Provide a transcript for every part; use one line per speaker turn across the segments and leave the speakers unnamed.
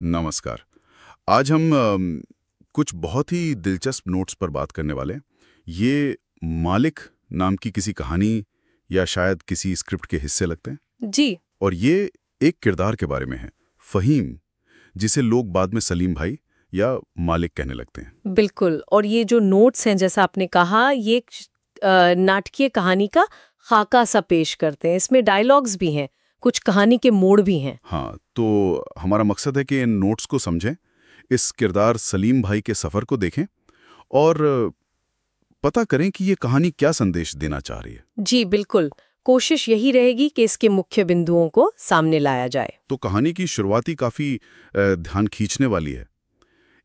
नमस्कार। आज हम कुछ बहुत ही दिलचस्प नोट्स पर बात करने वाले हैं। ये मालिक नाम की किसी कहानी या शायद किसी स्क्रिप्ट के हिस्से लगते हैं।
जी।
और ये एक किरदार के बारे में है, फ़हीम, जिसे लोग बाद में सलीम भाई या मालिक कहने लगते हैं।
बिल्कुल। और ये जो नोट्स हैं, जैसा आपने कहा, ये एक नाटकीय कहानी का खाका सा पेश करते हैं। इसमें डायलॉग्स भी हैं, कुछ कहानी के मोड़ भी हैं।
हाँ, तो हमारा मकसद है कि इन नोट्स को समझें, इस किरदार सलीम भाई के सफ़र को देखें और पता करें कि ये कहानी क्या संदेश देना चाह रही है।
जी बिल्कुल। कोशिश यही रहेगी कि इसके मुख्य बिंदुओं को सामने लाया जाए।
तो कहानी की शुरुआती काफ़ी ध्यान खींचने वाली है।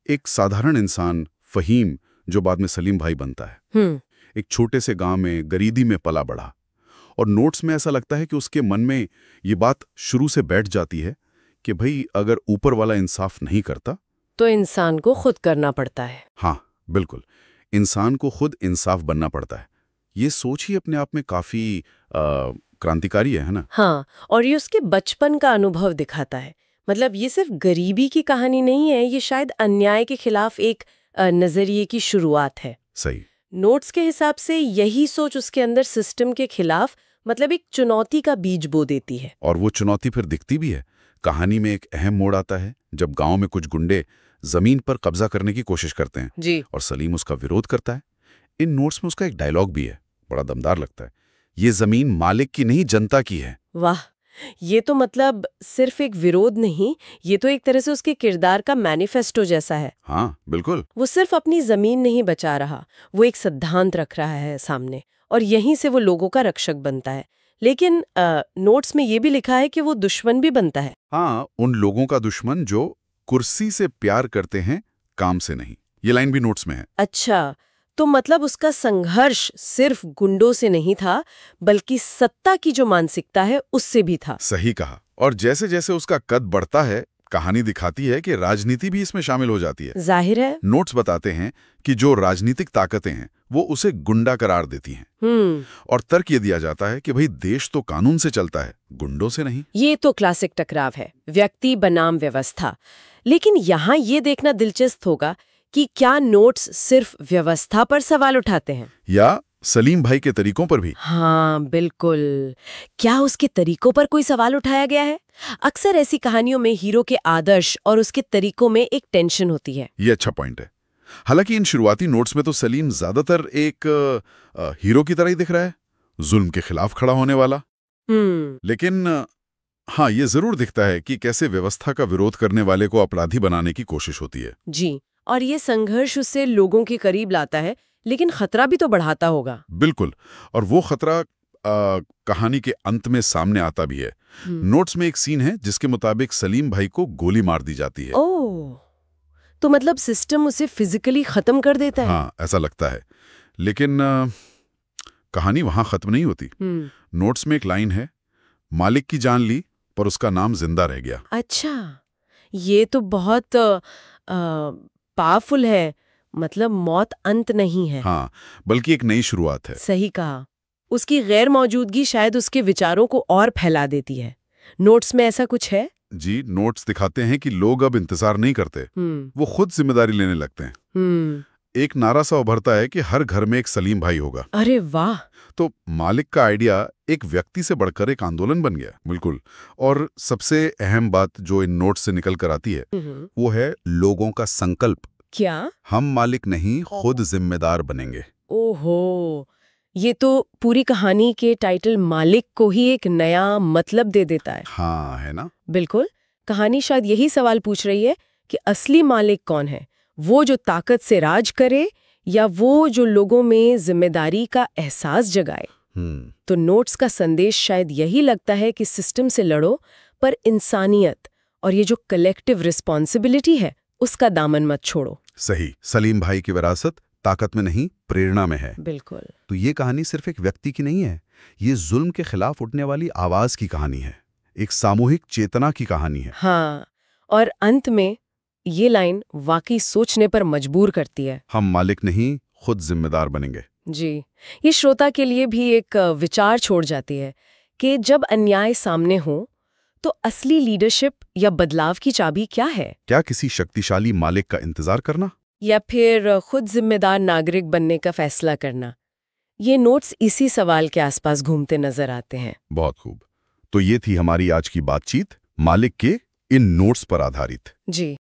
एक साधारण इंसान फ़हीम, जो बाद में सलीम भाई बनता है, एक छोटे से गांव में गरीबी में पला बढ़ा। और नोट्स में ऐसा लगता है कि उसके मन में ये बात शुरू से बैठ जाती है कि भाई अगर ऊपर वाला इंसाफ नहीं करता
तो इंसान को खुद करना पड़ता है।
हाँ बिल्कुल, इंसान को खुद इंसाफ बनना पड़ता है। ये सोच ही अपने आप में काफ़ी क्रांतिकारी है ना?
हाँ, और ये उसके बचपन का अनुभव दिखाता है। मतलब ये सिर्फ गरीबी की कहानी नहीं है, ये शायद अन्याय के खिलाफ एक नजरिए की शुरुआत है।
सही।
नोट्स के हिसाब से यही सोच उसके अंदर सिस्टम के खिलाफ मतलब एक चुनौती का बीज बो देती है।
और वो चुनौती फिर दिखती भी है। कहानी में एक अहम मोड़ आता है जब गांव में कुछ गुंडे जमीन पर कब्जा करने की कोशिश करते हैं
जी।
और सलीम उसका विरोध करता है। इन नोट्स में उसका एक डायलॉग भी है, बड़ा दमदार लगता है। ये जमीन मालिक की नहीं, जनता की है।
वाह, ये तो मतलब सिर्फ एक विरोध नहीं, ये तो एक तरह से उसके किरदार का मैनिफेस्टो जैसा है।
हाँ बिल्कुल।
वो सिर्फ अपनी जमीन नहीं बचा रहा, वो एक सिद्धांत रख रहा है सामने, और यहीं से वो लोगों का रक्षक बनता है। लेकिन नोट्स में ये भी लिखा है कि वो दुश्मन भी बनता है।
हाँ, उन लोगों का दुश्मन जो कुर्सी से प्यार करते हैं, काम से नहीं। ये लाइन भी नोट्स में है।
अच्छा, तो मतलब उसका संघर्ष सिर्फ गुंडों से नहीं था, बल्कि सत्ता की जो मानसिकता है उससे भी था।
सही कहा। और जैसे जैसे उसका कद बढ़ता है, कहानी दिखाती है कि राजनीति भी इसमें शामिल हो जाती है।
जाहिर है।
नोट्स बताते हैं कि जो राजनीतिक ताकतें हैं वो उसे गुंडा करार देती हैं। और तर्क ये दिया जाता है कि भाई देश तो कानून से चलता है, गुंडों से नहीं।
ये तो क्लासिक टकराव है, व्यक्ति बनाम व्यवस्था। लेकिन यहाँ ये देखना दिलचस्प होगा कि क्या नोट्स सिर्फ व्यवस्था पर सवाल उठाते हैं
या सलीम भाई के तरीकों पर भी।
हाँ बिल्कुल। क्या उसके तरीकों पर कोई सवाल उठाया गया है? अक्सर ऐसी कहानियों में हीरो के आदर्श और उसके तरीकों में एक टेंशन होती है।
ये अच्छा पॉइंट है। हालांकि इन शुरुआती नोट्स में तो सलीम ज्यादातर एक हीरो की तरह ही दिख रहा है, जुल्म के खिलाफ खड़ा होने वाला। लेकिन हाँ, ये जरूर दिखता है कि कैसे व्यवस्था का विरोध करने वाले को अपराधी बनाने की कोशिश होती है।
जी, और ये संघर्ष उससे लोगों के करीब लाता है, लेकिन खतरा भी तो बढ़ाता होगा।
बिल्कुल। और वो खतरा कहानी के अंत में सामने आता भी है। नोट्स में एक सीन है जिसके मुताबिक सलीम भाई को गोली मार दी जाती है।
ओह, तो मतलब सिस्टम उसे फिजिकली खत्म कर देता है।
हाँ, ऐसा लगता है। लेकिन कहानी वहां खत्म नहीं होती। नोट्स में एक लाइन है, मालिक की जान ली पर उसका नाम जिंदा रह गया।
अच्छा, ये तो बहुत पावरफुल है। मतलब मौत अंत नहीं है।
हाँ, बल्कि एक नई शुरुआत है।
सही कहा। उसकी गैर मौजूदगी शायद उसके विचारों को और फैला देती है। नोट्स में ऐसा कुछ है?
जी, नोट्स दिखाते हैं कि लोग अब इंतजार नहीं करते, वो खुद जिम्मेदारी लेने लगते हैं। एक नारा सा उभरता है कि हर घर में एक सलीम भाई होगा।
अरे वाह!
तो मालिक का आइडिया एक व्यक्ति से बढ़कर एक आंदोलन बन गया। बिल्कुल। और सबसे अहम बात जो इन नोट्स से निकल कर आती है वो है लोगों का संकल्प।
क्या?
हम मालिक नहीं, खुद जिम्मेदार बनेंगे।
ओहो, ये तो पूरी कहानी के टाइटल मालिक को ही एक नया मतलब दे देता है।
हाँ, है ना?
बिल्कुल। कहानी शायद यही सवाल पूछ रही है कि असली मालिक कौन है? वो जो ताकत से राज करे या वो जो लोगों में जिम्मेदारी का एहसास जगाए? तो नोट्स का संदेश शायद यही लगता है कि सिस्टम से लड़ो, पर इंसानियत और ये जो कलेक्टिव रिस्पॉन्सिबिलिटी है उसका दामन मत छोड़ो।
सही। सलीम भाई की विरासत ताकत में नहीं, प्रेरणा में है।
बिल्कुल।
तो ये कहानी सिर्फ एक व्यक्ति की नहीं है, ये जुल्म के खिलाफ उठने वाली आवाज की कहानी है, एक सामूहिक चेतना की कहानी है।
हाँ, और अंत में ये लाइन वाकई सोचने पर मजबूर करती है।
हम मालिक नहीं, खुद जिम्मेदार बनेंगे।
जी, ये श्रोता के लिए भी एक विचार छोड़ जाती है कि जब अन्याय सामने हो तो असली लीडरशिप या बदलाव की चाबी क्या है?
क्या किसी शक्तिशाली मालिक का इंतजार करना,
या फिर खुद जिम्मेदार नागरिक बनने का फैसला करना? ये नोट्स इसी सवाल के आसपास घूमते नजर आते हैं।
बहुत खूब। तो ये थी हमारी आज की बातचीत, मालिक के इन नोट्स पर आधारित।
जी।